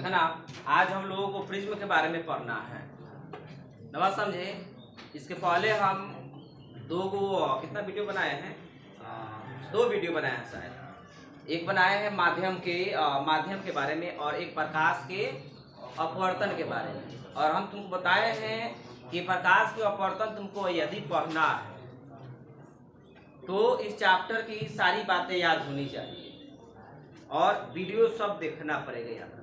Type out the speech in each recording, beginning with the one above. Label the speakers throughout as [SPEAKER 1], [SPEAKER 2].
[SPEAKER 1] है ना। आज हम लोगों को प्रिज्म के बारे में पढ़ना है। नवा समझे। इसके पहले हम कितना वीडियो बनाए हैं, 2 वीडियो बनाए हैं शायद। एक बनाए हैं माध्यम के बारे में और एक प्रकाश के अपवर्तन के बारे में। और हम तुमको बताए हैं कि प्रकाश के अपवर्तन तुमको यदि पढ़ना है तो इस चैप्टर की सारी बातें याद होनी चाहिए और वीडियो सब देखना पड़ेगा याद।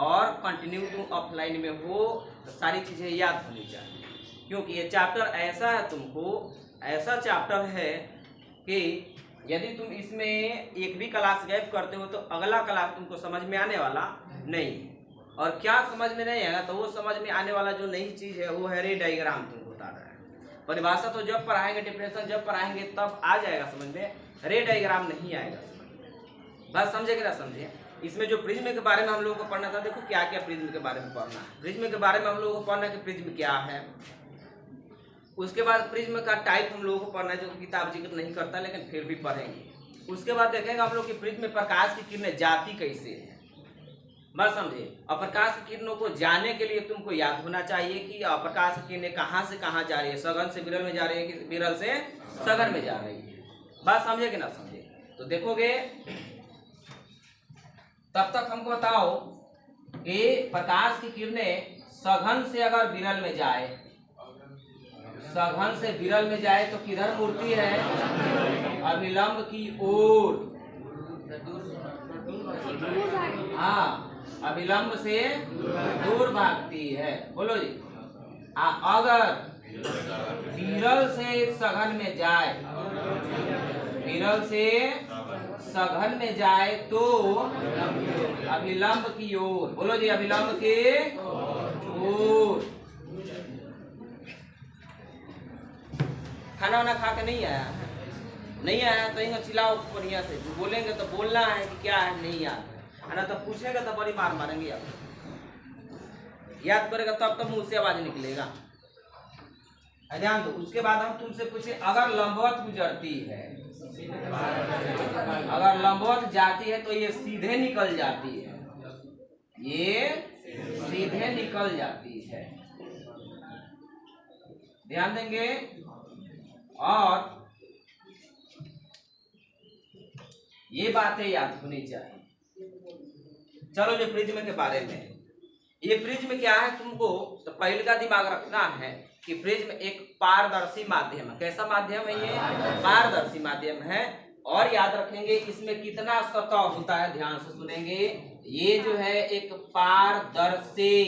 [SPEAKER 1] और कंटिन्यू तुम ऑफलाइन में हो तो सारी चीज़ें याद होनी चाहिए, क्योंकि ये चैप्टर ऐसा है, तुमको ऐसा चैप्टर है कि यदि तुम इसमें एक भी क्लास गैप करते हो तो अगला क्लास तुमको समझ में आने वाला नहीं। और क्या समझ में नहीं आएगा तो वो समझ में आने वाला जो नई चीज़ है वो है रे डायग्राम। तुमको बता रहा है परिभाषा तो जब पढ़ाएंगे, डिफरेंशियल जब पढ़ाएंगे तब आ जाएगा समझ में, रे डायग्राम नहीं आएगा समझ में। बात समझे कि ना समझे। इसमें जो प्रिज्म के बारे में हम लोगों को पढ़ना था, देखो क्या क्या प्रिज्म के बारे में पढ़ना है। प्रिज्म के बारे में हम लोगों को पढ़ना है कि प्रिज्म क्या है। उसके बाद प्रिज्म का टाइप हम लोगों को पढ़ना है, जो किताब जिक्र नहीं करता लेकिन फिर भी पढ़ेंगे। उसके बाद देखेंगे हम लोग कि प्रिज्म में प्रकाश की किरणें जाती कैसे है। बस समझे। और प्रकाश की किरणों को जानने के लिए तुमको याद होना चाहिए कि प्रकाश की किरणें कहाँ से कहाँ जा रही है, सघन से विरल में जा रही है कि विरल से सघन में जा रही है। बात समझे कि ना समझे। तो देखोगे तब तक हमको बताओ कि प्रकाश की किरणें सघन से अगर विरल में जाए, सघन से विरल में जाए तो किधर मुड़ती है, अभिलंब की ओर। हाँ, अभिलंब से दूर भागती है। बोलो जी। अगर विरल से सघन में जाए, विरल से सघन में जाए तो अभिलंब की ओर। बोलो जी, अभिलंब के ओर। खाना वाना खा के नहीं आया तो इनको चिल्लाओ बढ़िया से। जो बोलेंगे तो बोलना है कि क्या है नहीं याद है ना, तो पूछेगा तो बड़ी मार मारेंगे आप। याद करेगा तब मुंह से आवाज निकलेगा। ध्यान दो। उसके बाद हम तुमसे पूछे अगर लंबवत गुजरती है, अगर लंबवत जाती है तो ये सीधे निकल जाती है, ये सीधे निकल जाती है। ध्यान देंगे। और ये बातें याद होनी चाहिए। चलो जो प्रिज्म के बारे में, ये प्रिज्म क्या है तुमको तो पहले का दिमाग रखना है कि प्रिज्म एक पारदर्शी माध्यम है। कैसा माध्यम है ये? पारदर्शी माध्यम है। और याद रखेंगे इसमें कितना सतह होता है, ध्यान से सुनेंगे। ये जो है एक पारदर्शी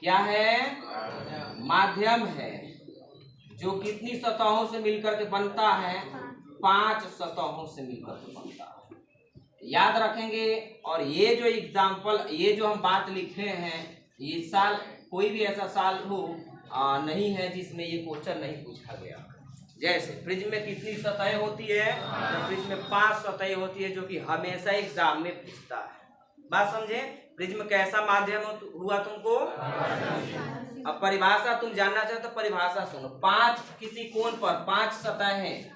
[SPEAKER 1] क्या है, माध्यम है, जो कितनी सतहों से मिलकर के बनता है, 5 सतहों से मिलकर के बनता है। याद रखेंगे। और ये जो एग्जाम्पल, ये जो हम बात लिखे हैं, ये साल कोई भी ऐसा साल हो नहीं है जिसमें ये क्वेश्चन नहीं पूछा गया। जैसे प्रिज्म में कितनी सतहें होती है, तो प्रिज्म में 5 सतहें होती है, जो कि हमेशा एग्जाम में पूछता है। बात समझे। प्रिज्म कैसा माध्यम हुआ तुमको। अब परिभाषा तुम जानना चाहते तो परिभाषा सुनो। 5 किसी कोण पर 5 सतहें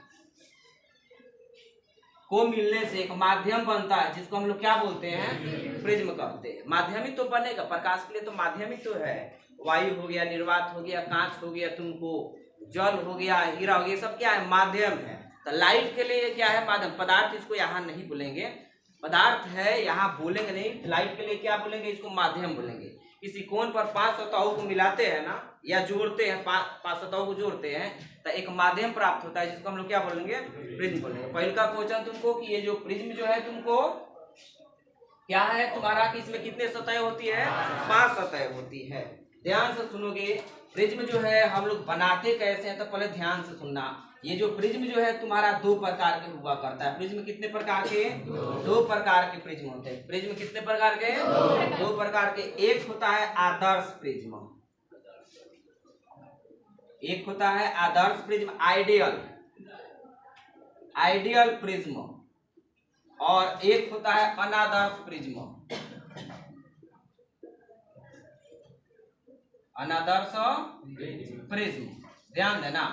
[SPEAKER 1] को मिलने से एक माध्यम बनता है, जिसको हम लोग क्या बोलते हैं, प्रिज्म कहते हैं। माध्यम ही तो बनेगा प्रकाश के लिए, तो माध्यम ही तो है। वायु हो गया, निर्वात हो गया, कांच हो गया, तुमको जल हो गया, हीरा हो गया, सब क्या है, माध्यम है। तो लाइट के लिए क्या है, माध्यम। पदार्थ इसको यहाँ नहीं बोलेंगे, पदार्थ है यहाँ बोलेंगे नहीं। लाइट के लिए क्या बोलेंगे, इसको माध्यम बोलेंगे। किसी कोण पर 5 सतहों को मिलाते हैं ना, या जोड़ते हैं, 5 सतहों को जोड़ते हैं तो एक माध्यम प्राप्त होता है, जिसको हम लोग क्या बोलेंगे, प्रिज्म बोलेंगे। पहले का क्वेश्चन तुमको कि ये जो प्रिज्म जो है तुमको क्या है तुम्हारा, कि इसमें कितने सतहें होती है, 5 सतहें होती है। ध्यान से सुनोगे। प्रिज्म जो है हम लोग बनाते कैसे हैं, तो पहले ध्यान से सुनना। ये जो प्रिज्म जो है तुम्हारा 2 प्रकार के हुआ करता है। प्रिज्म कितने प्रकार के, 2 प्रकार के प्रिज्म होते हैं। प्रिज्म कितने प्रकार के, 2 प्रकार के। एक होता है आदर्श प्रिज्म, एक होता है आदर्श प्रिज्म, आइडियल प्रिज्म, और एक होता है अनादर्श प्रिज्म, अनादर्श प्रिज्म। ध्यान देना,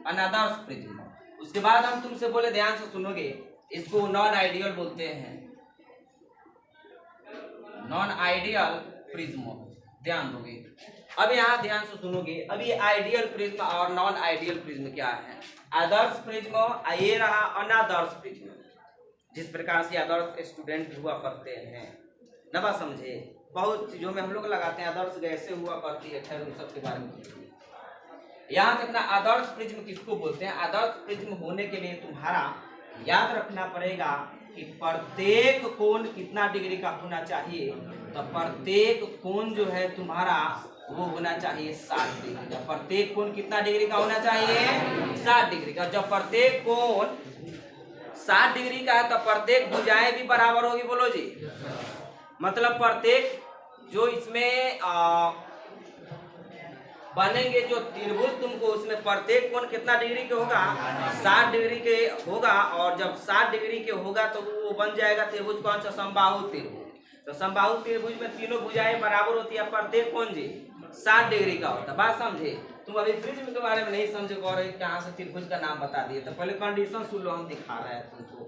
[SPEAKER 1] अनादर्श प्रिज्म। उसके बाद हम तुमसे बोले, ध्यान से सुनोगे, इसको नॉन आइडियल बोलते हैं। Non ideal prism. ध्यान दोगे, अब यहाँ ध्यान से सुनोगे। अब ये आइडियल प्रिज्म और नॉन आइडियल प्रिज्म क्या है। आदर्श प्रिज्म, ये रहा अनादर्श प्रिज्म। जिस प्रकार से आदर्श स्टूडेंट हुआ करते हैं, न बात समझे। बहुत चीजों में हम लोग लगाते हैं आदर्श कैसे हुआ करती है, खैर उन सब के बारे में। यहाँ देखना आदर्श प्रिज्म किसको बोलते हैं। आदर्श प्रिज्म होने के लिए तुम्हारा याद रखना पड़ेगा कि प्रत्येक कोण कितना डिग्री का होना चाहिए। तो प्रत्येक कोण जो है तुम्हारा वो होना चाहिए 60 डिग्री का। प्रत्येक कोण कितना डिग्री का होना चाहिए, 60 डिग्री का। जब प्रत्येक कोण 60 डिग्री का है तो प्रत्येक भुजाएं भी बराबर होगी। बोलो जी, मतलब प्रत्येक जो इसमें बनेंगे जो त्रिभुज तुमको, उसमें प्रत्येक कोण कितना डिग्री के होगा, 60 डिग्री के होगा। और जब 60 डिग्री के होगा तो वो बन जाएगा त्रिभुज कौन सा, समबाहु त्रिभुज। तो समबाहु त्रिभुज में तीनों भुजाएं बराबर होती है, प्रत्येक कोण जी 60 डिग्री का होता है। बात समझे। तुम अभी प्रिज्म के बारे में नहीं समझे और कहाँ से त्रिभुज का नाम बता दिए। तो पहले कंडीशन सुन लो, हम दिखा रहे हैं तुमको।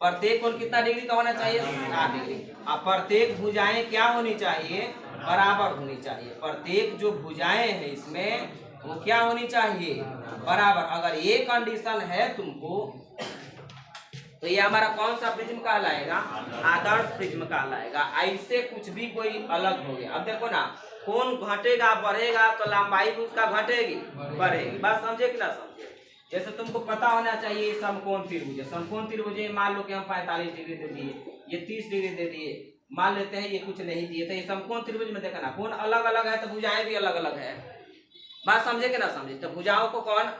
[SPEAKER 1] प्रत्येक कोण कितना डिग्री का होना चाहिए, 60 डिग्री। और प्रत्येक भुजाएं क्या होनी चाहिए, बराबर होनी चाहिए। प्रत्येक जो भुजाएं हैं इसमें वो क्या होनी चाहिए, बराबर। अगर ये कंडीशन है तुमको तो ये हमारा कौन सा प्रिज्म कहलाएगा, आदर्श प्रिज्म कहलाएगा। ऐसे कुछ भी कोई अलग हो गया। अब देखो ना, कोण घटेगा बढ़ेगा तो लंबाई भी उसका घटेगी बढ़ेगी। बात समझे कि ना समझे। जैसे तुमको पता होना चाहिए समकोण त्रिभुज है। समकोण त्रिभुज मान लो कि हम 45 डिग्री दे दिए, ये 30 डिग्री दे दिए, मान लेते हैं ये कुछ नहीं दिए। तो ये समकोण त्रिभुज में देखा ना, कोण अलग अलग है तो भुजाएं भी अलग अलग है। बात समझे कि ना समझे। तो भुजाओं को कौन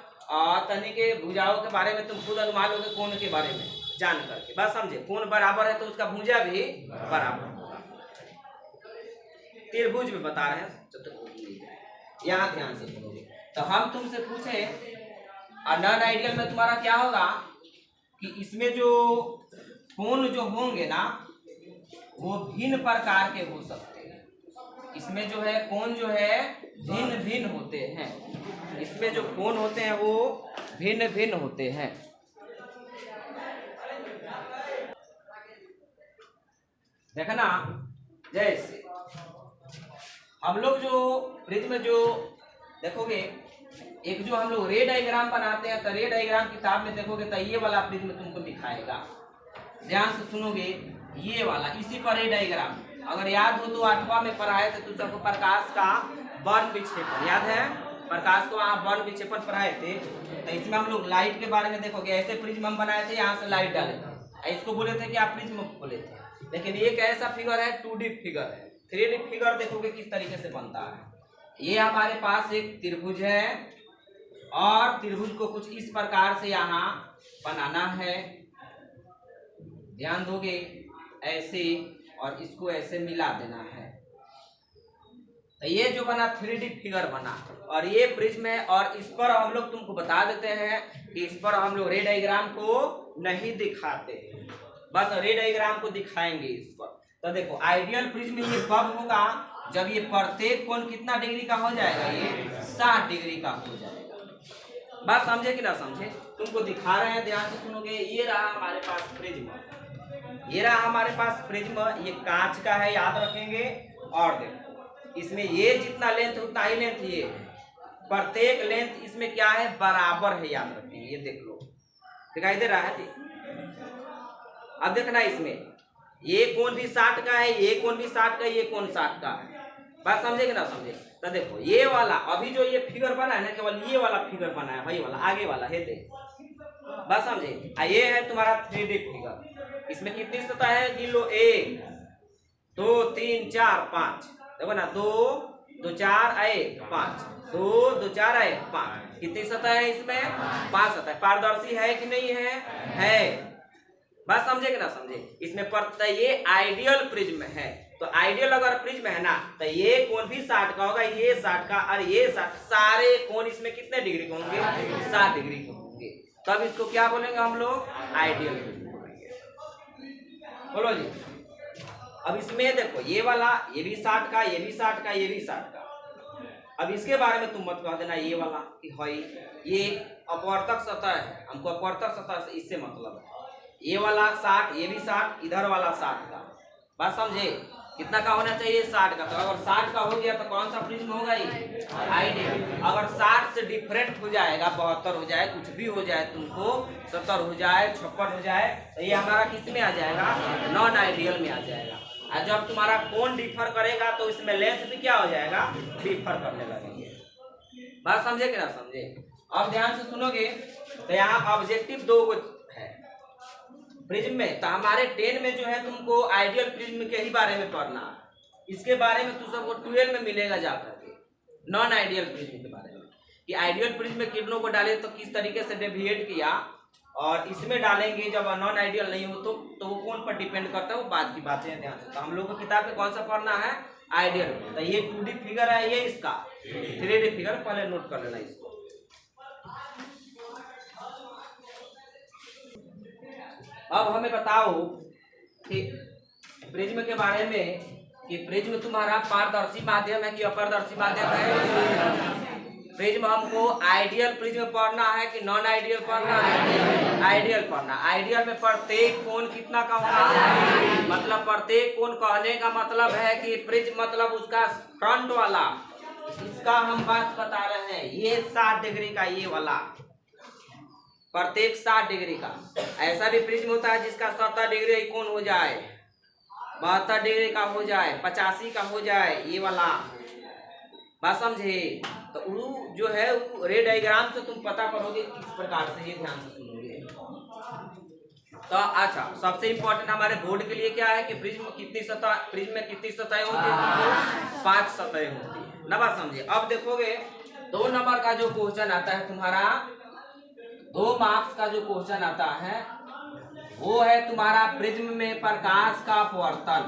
[SPEAKER 1] तनी के भुजाओं के बारे में तुम खुद अनुमान लोगे कोण के बारे में जान करके। बात समझे। कोण बराबर है तो उसका भुजा भी बराबर होगा। त्रिभुज में बता रहे हैं, यहाँ ध्यान से सुनोगे। तो हम तुमसे पूछे नॉन आइडियल में तुम्हारा क्या होगा कि इसमें जो कोण जो होंगे ना वो भिन्न प्रकार के हो सकते हैं। इसमें जो है कोण जो है भिन्न भिन्न होते हैं। इसमें जो कोण होते हैं वो भिन्न भिन्न होते हैं। देखना, जैसे हम लोग जो प्रिज्म में जो देखोगे, एक जो हम लोग रे डायग्राम बनाते हैं तो रे डायग्राम किताब में देखोगे तो ये वाला प्रिज्म तुमको दिखाएगा। ध्यान से सुनोगे, ये वाला इसी पर रे डायग्राम। अगर याद हो तो 8वां में पढ़ाए थे, तो सबको प्रकाश का वर्ण विक्षेपण याद है। प्रकाश को वहाँ वर्ण विक्षेपण पढ़ाए थे। तो इसमें हम लोग लाइट के बारे में देखोगे, ऐसे प्रिज्म हम बनाए थे, यहाँ से लाइट डाले थे। इसको बोले थे कि आप प्रिज्म बोले थे। लेकिन ये कैसा फिगर है, 2D फिगर है। 3D फिगर देखोगे किस तरीके से बनता है। ये हमारे पास एक त्रिभुज है और त्रिभुज को कुछ इस प्रकार से यहाँ बनाना है। ध्यान दोगे, ऐसे और इसको ऐसे मिला देना है। तो ये जो बना 3D फिगर बना और ये प्रिज्म है। और इस पर हम लोग तुमको बता देते हैं कि इस पर हम लोग रे डायग्राम को नहीं दिखाते, बस रे डायग्राम को दिखाएंगे इस पर। तो देखो, आइडियल प्रिज्म ये कब होगा, जब ये प्रत्येक कोण कितना डिग्री का हो जाएगा, ये 60 डिग्री का हो जाएगा। बात समझे कि ना समझे। तुमको दिखा रहे हैं, ध्यान से सुनोगे। ये रहा हमारे पास प्रिज्म, ये रहा हमारे पास प्रिज्म। ये कांच का है, याद रखेंगे। और देखो, इसमें ये जितना लेंथ उतना ही लेंथ, ये प्रत्येक लेंथ इसमें क्या है, बराबर है, याद रखेंगे। ये देख लो, दिखाई दे रहा है। अब देखना, इसमें ये कोण भी 60 का है, ये कोण भी 60 का, ये कोण 60 का है। बात समझे कि ना समझे। तो देखो, ये वाला अभी जो ये फिगर बना है ना, केवल ये वाला फिगर बना है, वही वाला आगे वाला है। देख, बात समझे। ये है तुम्हारा 3D फिगर। इसमें कितनी सतह है, गिन लो। 1 2 3 4 5। देखो ना, 2 2 4 1 5, 2 2 4 1 5। कितनी सतह है इसमें, 5 सतह। पारदर्शी है कि नहीं है। बात समझे कि ना समझे। इसमें पर ये आइडियल प्रिज्म है। तो आइडियल अगर प्रिज्म है ना, तो ये कोण भी 60 का होगा, ये 60 का और ये 60। सारे कोण इसमें कितने डिग्री के होंगे, 60 डिग्री के होंगे। तब इसको क्या बोलेंगे हम लोग, आइडियल प्रिज्म बोलेंगे। बोलो जी। अब इसमें देखो, ये वाला ये भी 60 का, ये भी 60 का, ये भी 60 का। अब इसके बारे में तुम मत कह देना ये वाला कि भाई ये अपवर्तक सतह है, हमको अपवर्तक सतह से इससे मतलब है। ये वाला 60, ये भी 60, इधर वाला 60 का। बात समझे? कितना का होना चाहिए? 60 का। तो अगर 60 का हो गया तो कौन सा प्रिज्म होगा ये? आइडियल। अगर 60 से डिफरेंट हो जाएगा, 72 हो जाए, कुछ भी हो जाए तुमको, 70 हो जाए, 56 हो जाए, तो ये हमारा किस में आ जाएगा? नॉन आइडियल में आ जाएगा। और जब तुम्हारा कोण डिफर करेगा तो इसमें लेंथ भी क्या हो जाएगा? डिफर करने लगेंगे। बात समझे कि ना समझे? अब ध्यान से सुनोगे तो यहाँ ऑब्जेक्टिव दो है प्रिज्म में। तो हमारे 10 में जो है तुमको आइडियल प्रिज्म के ही बारे में पढ़ना है। इसके बारे में तुम सबको 12 में मिलेगा जाकर के, नॉन आइडियल प्रिज्म के बारे में, कि आइडियल प्रिज्म में किरणों को डाले तो किस तरीके से डेविएट किया, और इसमें डालेंगे जब नॉन आइडियल नहीं हो तो वो कौन पर डिपेंड करता है, वो बात की बातें हैं। ध्यान से, तो हम लोग को किताब में कौन सा पढ़ना है? आइडियल। तो ये 2D फिगर है, ये इसका 3D फिगर, पहले नोट कर लेना इसको। अब हमें बताओ कि प्रिज्म के बारे में, कि प्रिज्म तुम्हारा पारदर्शी माध्यम है कि अपारदर्शी माध्यम है? प्रिज्म हमको आइडियल प्रिज्म पढ़ना है कि नॉन आइडियल पढ़ना है? आइडियल पढ़ना। आइडियल में प्रत्येक कोण कितना का होना है? मतलब प्रत्येक कोण कहने का मतलब है कि प्रिज्म मतलब उसका फ्रंट वाला, इसका हम बात बता रहे हैं, ये 60 डिग्री का, ये वाला प्रत्येक 60 डिग्री का। ऐसा भी प्रिज्म होता है जिसका 70 डिग्री कोण हो जाए, 72 डिग्री का हो जाए, 85 का हो जाए, ये वाला। बात समझे? तो वो जो है वो रे डायग्राम से तुम पता करोगे किस प्रकार से, ये ध्यान से सुनोगे। तो अच्छा, सबसे इम्पोर्टेंट हमारे बोर्ड के लिए क्या है कि प्रिज्म में कितनी सतहें होती है? 5 सतहें होती है ना। बात समझे? अब देखोगे 2 नंबर का जो क्वेश्चन आता है तुम्हारा, 2 मार्क्स का जो क्वेश्चन आता है वो है तुम्हारा प्रिज्म में प्रकाश का अपवर्तन।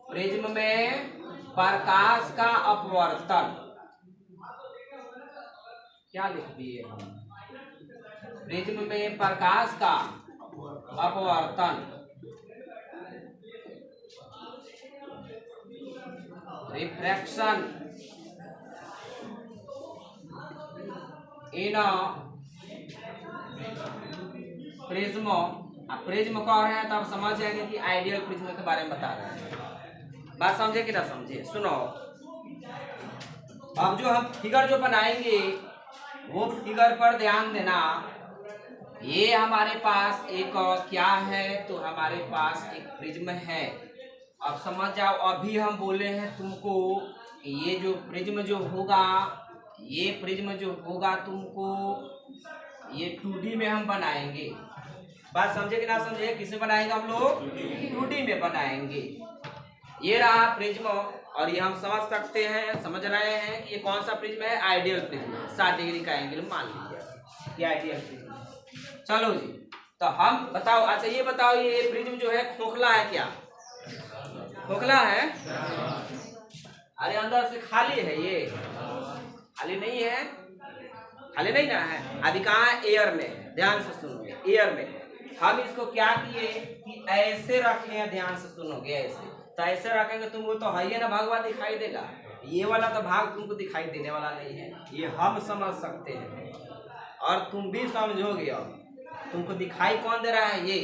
[SPEAKER 1] प्रिज्म में प्रकाश का अपवर्तन क्या लिख दिए हम? प्रिज्म में प्रकाश का अपवर्तन, रिफ्रैक्शन इन प्रिज्म। अब प्रिज्म कह रहे हैं तो आप समझ जाएंगे कि आइडियल प्रिज्म के बारे में बता रहे हैं। बात समझे कि ना समझे? सुनो, अब जो हम फिगर जो बनाएंगे वो फिगर पर ध्यान देना। ये हमारे पास एक क्या है? तो हमारे पास एक प्रिज्म है। अब समझ जाओ, अभी हम बोले हैं तुमको ये जो प्रिज्म जो होगा, ये प्रिज्म जो होगा तुमको ये 2D में हम बनाएंगे। बात समझे कि ना समझे? किसमें बनाएंगे हम लोग? 2D में बनाएंगे। ये रहा प्रिज्म, और ये हम समझ सकते हैं, समझ रहे हैं कि ये कौन सा प्रिज्म है? Ideal prism. 60 डिग्री का एंगल मान लीजिए, ये आइडियल प्रिज्म। चलो जी, तो हम बताओ, अच्छा ये बताओ, ये प्रिज्म जो है खोखला है क्या? खोखला है? अरे अंदर से खाली है, ये खाली नहीं है, खाली नहीं ना है। अभी कहाँ है? एयर में। ध्यान से सुनोगे, एयर में। हम इसको क्या किए कि ऐसे रखे हैं, ध्यान से सुनोगे, ऐसे। तो ऐसे रखेंगे तुमको तो है ये ना, भगवा दिखाई देगा। ये वाला तो भाग तुमको दिखाई देने वाला नहीं है, ये हम समझ सकते हैं और तुम भी समझोगे। अब तुमको दिखाई कौन दे रहा है? ये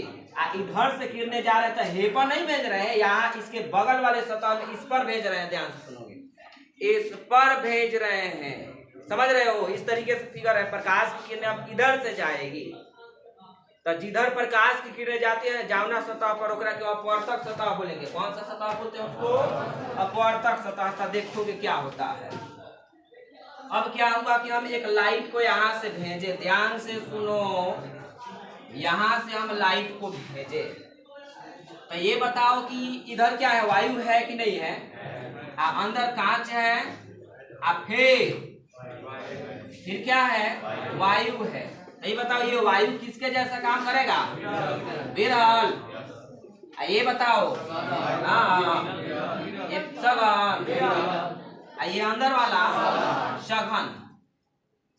[SPEAKER 1] इधर से किरणें जा रहे हैं, तो हे पर नहीं भेज रहे हैं, यहाँ इसके बगल वाले सतह में इस पर भेज रहे हैं। ध्यान से सुनोगे, इस पर भेज रहे हैं, समझ रहे हो? इस तरीके से फिगर है। प्रकाश की किरणें अब इधर से जाएगी, तो जिधर प्रकाश की किरणें जाती है जावना सतह पर, ओकरा के अपवर्तक सतह बोलेंगे। कौन सा सतह बोलते हैं उसको? अपवर्तक सतह। देखोगे क्या होता है। अब क्या होगा कि हम एक लाइट को यहाँ से भेजे, ध्यान से सुनो, यहाँ से हम लाइट को भेजे, तो ये बताओ कि इधर क्या है? वायु है कि नहीं है? अंदर कांच है, फिर क्या है? वायु है। ये बताओ, ये वायु किसके जैसा काम करेगा? विरल। ये बताओ, ये सघन, ये अंदर वाला सघन।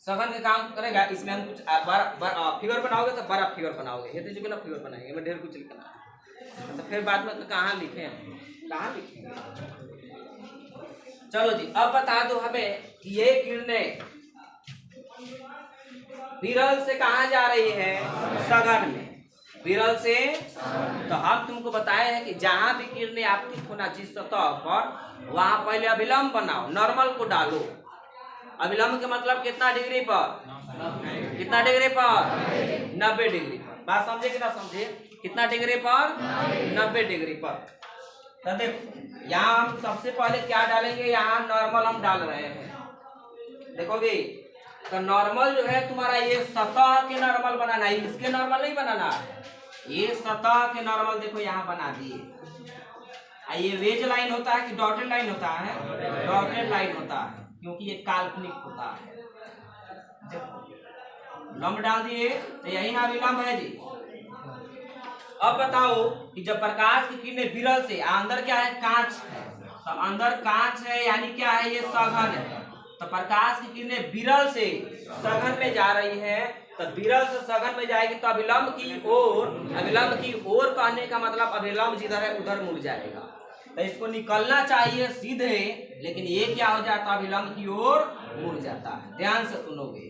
[SPEAKER 1] सघन का काम करेगा। इसमें हम कुछ फिगर बनाओगे तो बड़ा फिगर बनाओगे, ये तो जो ना फिगर बनाएंगे, मैं ढेर कुछ लिखना है, तो फिर बाद में कहाँ लिखे, कहाँ लिखेंगे? चलो जी, अब बता दो हमें कि ये किरणें विरल से कहाँ जा रही है? सघन में। विरल से। तो हम तुमको बताए हैं कि जहां भी किरणें आपतित होना जिस सतह पर, वहां पहले अभिलंब बनाओ, नॉर्मल को डालो। अभिलंब के मतलब कितना डिग्री पर, कितना डिग्री पर, 90 डिग्री पर। बात समझे कि ना समझे, कितना डिग्री पर, 90 डिग्री पर। तो देखो यहाँ हम सबसे पहले क्या डालेंगे, यहाँ नॉर्मल हम डाल रहे हैं। देखोगे तो नॉर्मल जो है तुम्हारा ये सतह के नॉर्मल बनाना है, इसके नॉर्मल नहीं बनाना है, ये सतह के नॉर्मल देखो यहाँ बना दिए। ये वेज लाइन होता है कि डॉटेड लाइन होता है, डॉटेड लाइन होता है क्योंकि ये काल्पनिक होता है। देखो लंब डाल दिए तो यही ना अभिलंब है जी। अब बताओ कि जब प्रकाश की किरणें विरल से, अंदर क्या है, कांच है, तो अंदर कांच है यानी क्या है, ये सघन है। तो प्रकाश की किरणें विरल से सघन में जा रही है, तो विरल से सघन में जाएगी तो अभिलंब की ओर, अभिलंब की ओर कहने का मतलब अभिलंब जिधर है उधर मुड़ जाएगा। तो इसको निकलना चाहिए सीधे, लेकिन ये क्या हो जाता है, अभिलंब की ओर मुड़ जाता है। ध्यान से सुनोगे,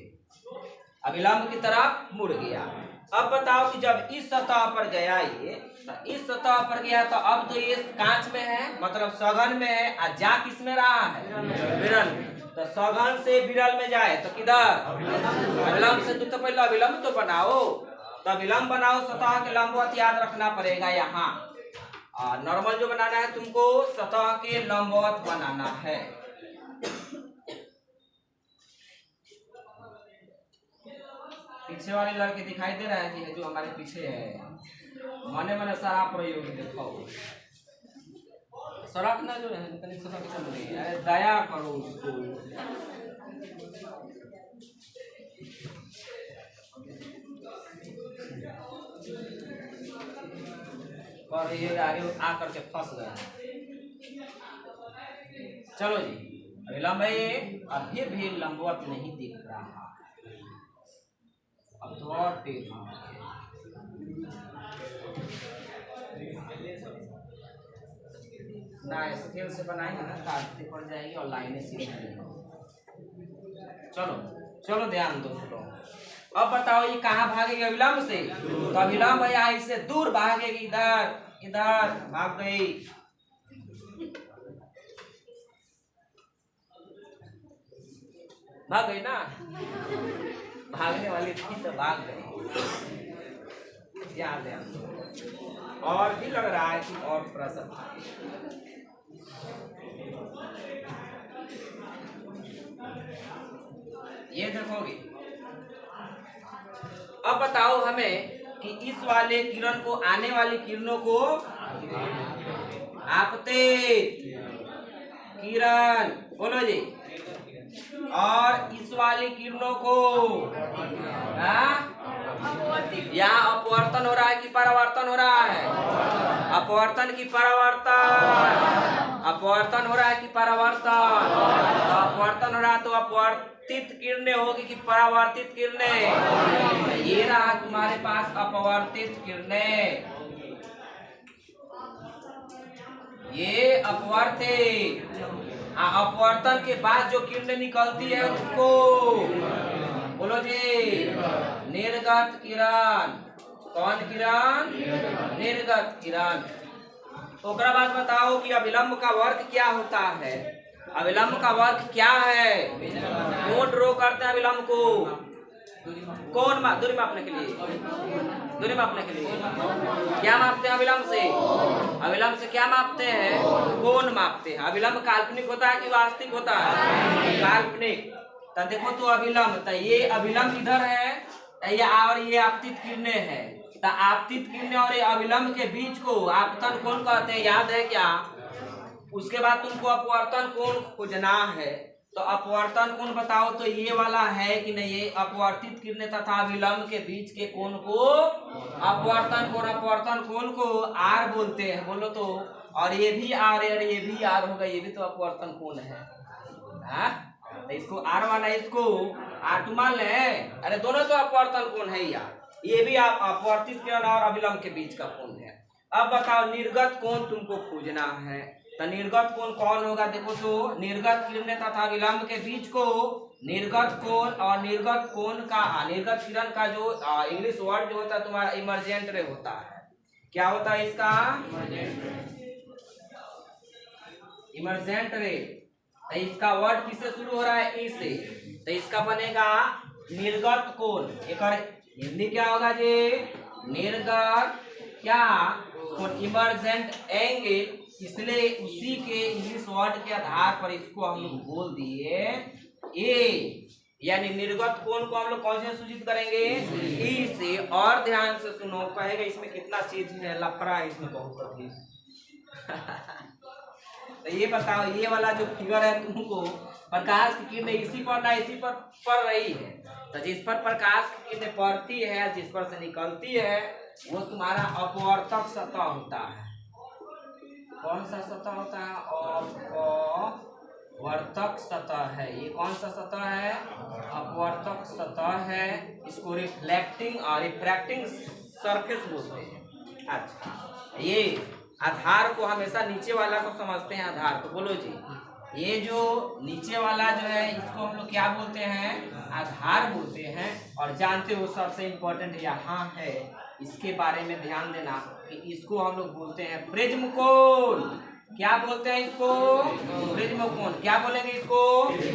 [SPEAKER 1] अभिलंब की तरफ मुड़ गया। अब बताओ कि जब इस सतह पर गया ये, तो इस सतह पर गया तो अब तो ये कांच में है, मतलब सघन में है, और जा किस में रहा है, विरल में। तो सघन से विरल में जाए तो किधर, अभिलंब से। तो पहले अभिलंब तो बनाओ, तो अभिलंब बनाओ, सतह के लंबवत याद रखना पड़ेगा यहाँ। और नॉर्मल जो बनाना है तुमको सतह के लंबवत बनाना है। पीछे वाले लड़के दिखाई दे रहा है कि जो हमारे पीछे है, मने मने सारा प्रयोग देखो, सड़क ना जो है सड़क चल रही है, दया करो उसको। और ये आगे आकर के फंस गया। चलो जी, अभिलंब अभी भी लंबवत नहीं दिख रहा, अब तो और तेज ना, स्केल से बनाएंगे ना काटती पड़ जाएगी और लाइनें सीधी। चलो चलो ध्यान दो सुनो। अब बताओ ये कहाँ भागेगी, अभिलंब से। तो अभिलंब यहाँ इससे दूर भागेगी, इधर इधर भाग गई। भाग गई ना, भागने वाली थी तो भाग गई। ध्यान दो, और भी लग रहा है कि और प्रश्न। ये देखोगे, अब बताओ हमें कि इस वाले किरण को, आने वाली किरणों को आपतित किरण बोलो जी, और इस वाली किरणों को यहाँ अपवर्तन हो रहा है कि परावर्तन हो रहा है, अपवर्तन की परावर्तन, अपवर्तन हो रहा है कि परावर्तन, तो अपवर्तन हो रहा है तो अपवर्तित किरणें होगी कि परावर्तित किरणें। ये रहा तुम्हारे पास अपवर्तित किरणें, ये अपवर्तित। अपवर्तन के बाद जो किरणें निकलती है उसको बोलो जी निर्गत किरण। कौन किरण, निर्गत किरण। तो बाद बताओ कि अभिलंब का वर्ग क्या होता है, अभिलंब का वर्ग क्या है, क्यों ड्रॉ करते हैं अभिलंब को, कौन दूरी मापने के लिए, दूरी मापने के लिए क्या मापते हैं अभिलंब से, अभिलंब से क्या मापते हैं, कौन मापते हैं। अभिलंब काल्पनिक होता है कि वास्तविक होता है, काल्पनिक। तो देखो तो अभिलंब, तो ये अभिलंब इधर है ये, और ये आपतित किरणें है। तो आपतित किरणें और ये अभिलंब के बीच को आपतन कोण कहते हैं, याद है क्या। उसके बाद तुमको अपवर्तन कोण खोजना है, तो अपवर्तन कोण बताओ तो ये वाला है कि नहीं, ये अपवर्तित किरणें तथा अभिलंब के बीच के कोण को अपवर्तन कोण, अपवर्तन कोण को आर बोलते हैं, बोलो तो। और ये भी आर है, ये भी आर होगा, ये भी तो अपवर्तन कोण है। तो इसको आर वाला, इसको आर टू मान ले, अरे दोनों तो अपवर्तन कोण है यार, ये भी आप अपवर्तित किरण और अभिलंब के बीच का कोण है। अब बताओ निर्गत कोण तुमको खोजना है, तो निर्गत कोण कौन होगा? देखो तो निर्गत किरण तथा विलंब के बीच को निर्गत कोण और निर्गत कोण का निर्गत किरण का जो इंग्लिश वर्ड जो होता है तुम्हारा इमर्जेंट रे होता है। क्या होता है इसका? इमर्जेंट रे। तो इसका वर्ड किससे शुरू हो रहा है? ई से। तो इसका बनेगा निर्गत कोण। एक हिंदी क्या होगा जी? निर्गत क्या कोण, इमर्जेंट एंगल। इसलिए उसी के इंग्लिश वर्ड के आधार पर इसको हम लोग बोल दिए ए, यानी निर्गत कोण को हम लोग कौन से सूचित करेंगे? ई से। और ध्यान से सुनो, कहेगा इसमें कितना चीज है, लफड़ा है इसमें बहुत अधिक। तो ये बताओ, ये वाला जो फिगर है तुमको प्रकाश की किरणें इसी पर ना इसी पर पड़ रही है, तो जिस पर प्रकाश की किरणें पड़ती है, जिस पर से निकलती है, वो तुम्हारा अपवर्तक सतह होता है। कौन सा सतह होता है? अपवर्तक सतह है। ये कौन सा सतह है? अपवर्तक सतह है। इसको रिफ्लेक्टिंग और रिफ्रैक्टिंग सरफेस बोलते हैं। अच्छा, ये आधार को हमेशा नीचे वाला को समझते हैं। आधार को बोलो जी। ये जो नीचे वाला जो है इसको हम लोग क्या बोलते हैं? आधार बोलते हैं। और जानते हो सबसे इम्पोर्टेंट यहाँ है, इसके बारे में ध्यान देना कि इसको हम लोग बोलते हैं प्रिज्म कोण। क्या बोलते हैं इसको? प्रिज्म कोण। क्या बोलेंगे इसको?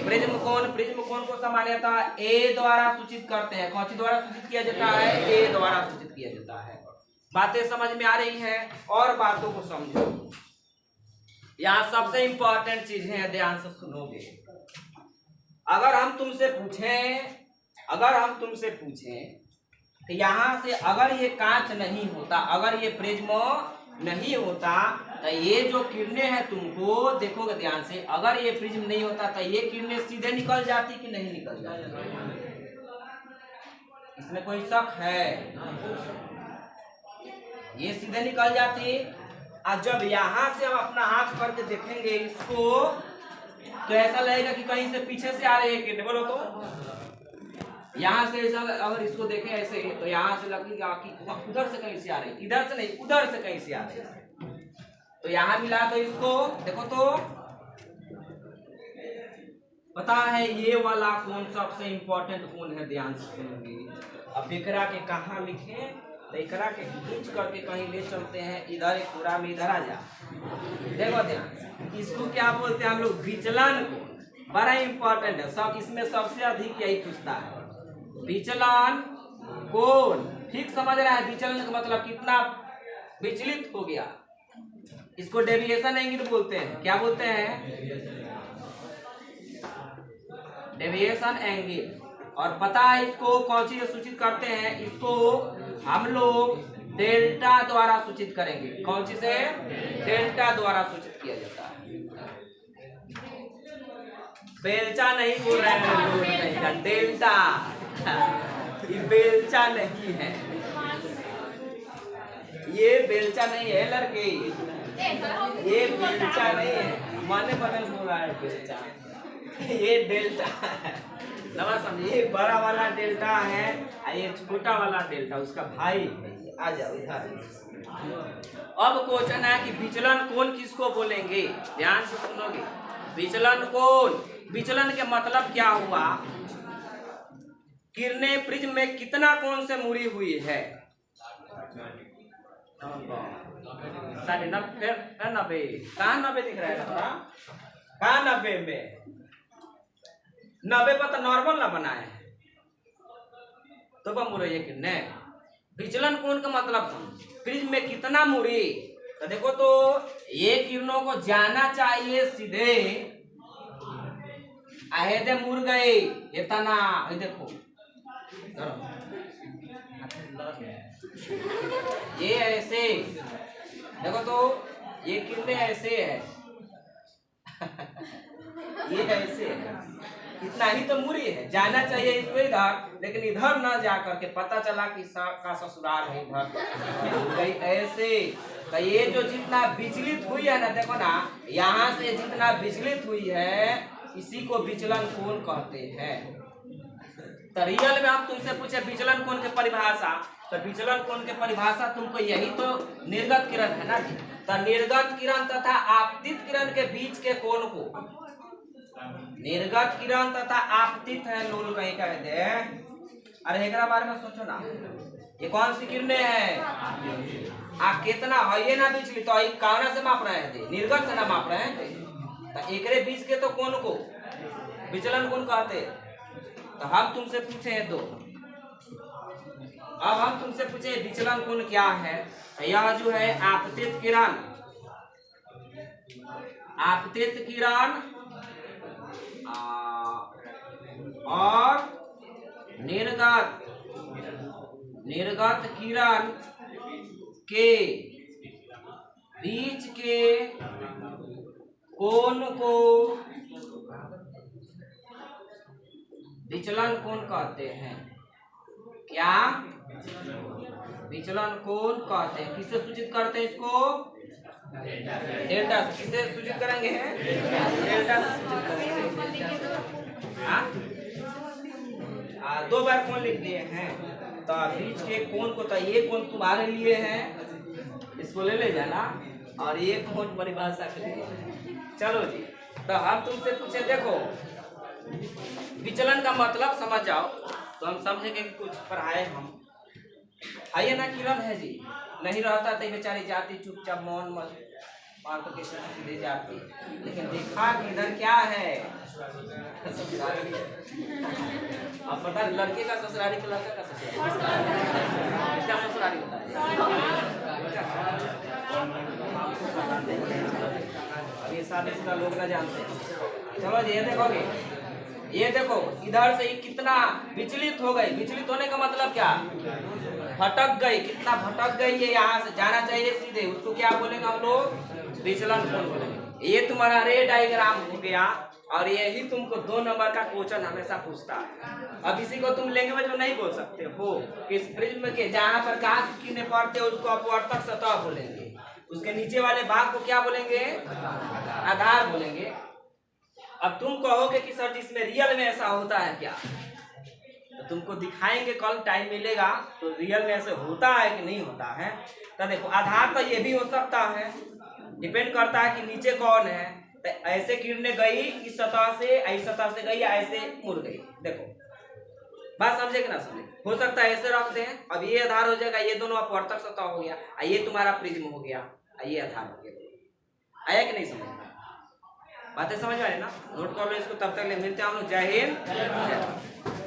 [SPEAKER 1] प्रिज्म कोण। प्रिज्म कोण को सामान्यतः ए द्वारा सूचित करते हैं। कौन सी द्वारा सूचित किया जाता है? ए द्वारा सूचित किया जाता है। बातें समझ में आ रही है? और बातों को समझो। यहाँ सबसे इंपॉर्टेंट चीज है, ध्यान से सुनोगे। अगर हम तुमसे पूछें तो यहाँ से अगर ये कांच नहीं होता, अगर ये प्रिज्म नहीं होता, तो ये जो किरणें हैं तुमको देखोगे ध्यान से, अगर ये प्रिज्म नहीं होता तो ये किरणें सीधे निकल जाती कि नहीं निकल जाती? इसमें कोई शक है? ये सीधे निकल जाती। और जब यहाँ से हम अपना हाथ करके देखेंगे इसको, तो ऐसा लगेगा कि कहीं से पीछे से आ रही है किरणें। बोलो तो यहाँ से ऐसा, अगर इसको देखें ऐसे, तो यहाँ से लगेगा कि उधर से कहीं से आ रही, इधर से नहीं, उधर से कहीं से आ रही। तो यहाँ मिला तो इसको देखो तो पता है ये वाला कोण सबसे इंपॉर्टेंट कोण है। ध्यान से सुनोगे। अब एकरा के कहाँ लिखे? तो एकरा के खींच करके कहीं ले चलते हैं, इधर एक पूरा में इधर आ जा। देखो ध्यान, इसको क्या बोलते हैं हम लोग? विचलन कोण। बड़ा इंपॉर्टेंट है, सब इसमें सबसे अधिक यही पूछता है, विचलन कोण। ठीक समझ रहा है? विचलन का मतलब कितना विचलित हो गया। इसको डेविएशन एंगल बोलते हैं। क्या बोलते हैं? Deviation angle. और पता है इसको कौन सी सूचित करते हैं? इसको हम लोग डेल्टा द्वारा सूचित करेंगे। कौन सी से? डेल्टा द्वारा सूचित किया जाता है। बेलचा नहीं बोल रहे हैं, डेल्टा। ये बेलचा नहीं है, ये बेलचा नहीं है लड़के, ये बेलचा नहीं है। माने बदल बोल रहा है बेलचा, ये डेल्टा है। नवा समझिए, बड़ा वाला डेल्टा है और ये छोटा वाला डेल्टा उसका भाई है। आ जाओ इधर। अब क्वेश्चन है कि विचलन कोण किसको बोलेंगे? ध्यान से सुनोगे। विचलन कोण, विचलन के मतलब क्या हुआ? किरणें प्रिज्म में कितना कोण से मुड़ी हुई है? 90। कहाँ 90 दिख रहा है? कहाँ 90 में? 90 पर तो नॉर्मल ना बनाए तो कब मुड़ी है किरणें? विचलन कोण का मतलब प्रिज्म में कितना मुड़ी। तो देखो तो ये किरणों को जाना चाहिए सीधे, आहेदे मुड़ गए इतना। देखो ये ऐसे, देखो तो ये किरणें ऐसे है, ये ऐसे है, इतना ही तो मुड़ी है। जाना चाहिए इसको इधर, लेकिन इधर ना जा करके पता चला कि का ससुराल है इधर ऐसे। तो ये जो जितना विचलित हुई है ना, देखो ना, यहाँ से जितना विचलित हुई है इसी को विचलन कोण कहते हैं। तो रियल में हम तुमसे पूछे विचलन कोण की परिभाषा, तो विचलन कोण की परिभाषा तुमको यही तो निर्गत किरण है ना जी। तो निर्गत किरण तथा आपतित किरण के बीच के कोण को, निर्गत किरण तथा आपतित है लोल कहीं कह दे। अरे एकरा बारे में सोचो ना, ये कौन सी किरणें है? आप कितना है ये ना बिजली तो कौन से माप रहे हैं? निर्गत से ना माप रहे हैं। तो एकरे बीच के तो कोण को विचलन कोण कहते। तो हम तुमसे पूछे हैं दो, अब हम तुमसे पूछे विचलन कोण क्या है? यह जो है आपतित किरण, आपतित किरण और निर्गत, निर्गत किरण के बीच के कोण को विचलन कोण कहते हैं। क्या? विचलन कोण कहते हैं। किससे सूचित करते हैं इसको? डेल्टा से। किससे सूचित करेंगे? डेल्टा से सूचित करेंगे। दो बार कोण लिख दिए हैं तो बीच के कोण को, तो ये कोण तुम्हारे लिए है, इसको ले जाना, और ये कोण परिभाषा के लिए। चलो जी, तो हम तुमसे पूछे, देखो विचलन का मतलब समझ जाओ तो हम समझेंगे कि कुछ पढ़ाए हम। आइए ना, किरण है जी, नहीं रहता तो बेचारी जाती चुपचाप मौन मार तो सीधे जाती, लेकिन देखा कि इधर क्या है? ससुरारी। अब पता लड़के का ससुरारी का लड़का का ससुरारी, क्या ससुरारी होता है? अब ये शादीशुदा लोग ना जानते हैं। चलो जी, ये देखोगे, ये देखो इधर से ही कितना विचलित हो गई। विचलित होने का मतलब क्या? भटक गई। कितना भटक गई है? यहाँ से जाना चाहिए सीधे, उसको क्या बोलेंगे हम लोग? विचलन कोण बोलेंगे। ये तुम्हारा रे डायग्राम हो गया, और यही तुमको 2 नंबर का क्वेश्चन हमेशा पूछता है। अब इसी को तुम लैंग्वेज में नहीं बोल सकते हो। इस प्रिज्म के जहाँ प्रकाश की किरणें पड़ते हैं उसको अपवर्तक सतह बोलेंगे, उसके नीचे वाले भाग को क्या बोलेंगे? आधार बोलेंगे। अब तुम कहोगे कि सर जिसमें रियल में ऐसा होता है क्या? तो तुमको दिखाएंगे, कल टाइम मिलेगा तो रियल में ऐसे होता है कि नहीं होता है। तो देखो, आधार तो ये भी हो सकता है, डिपेंड करता है कि नीचे कौन है। तो ऐसे किरणें गई इस सतह से, ऐसी सतह से गई, ऐसे मुड़ गई। देखो बात समझे कि ना समझे? हो सकता है ऐसे रखते हैं, अब ये आधार हो जाएगा, ये दोनों अपवर्तक सतह हो गया, ये तुम्हारा प्रिज्म हो गया, ये आधार हो गया। आया कि नहीं समझ? बातें समझ में आए ना? नोट कर लो इसको, तब तक ले मिलते हैं हम लोग। जय हिंद, जय भारत।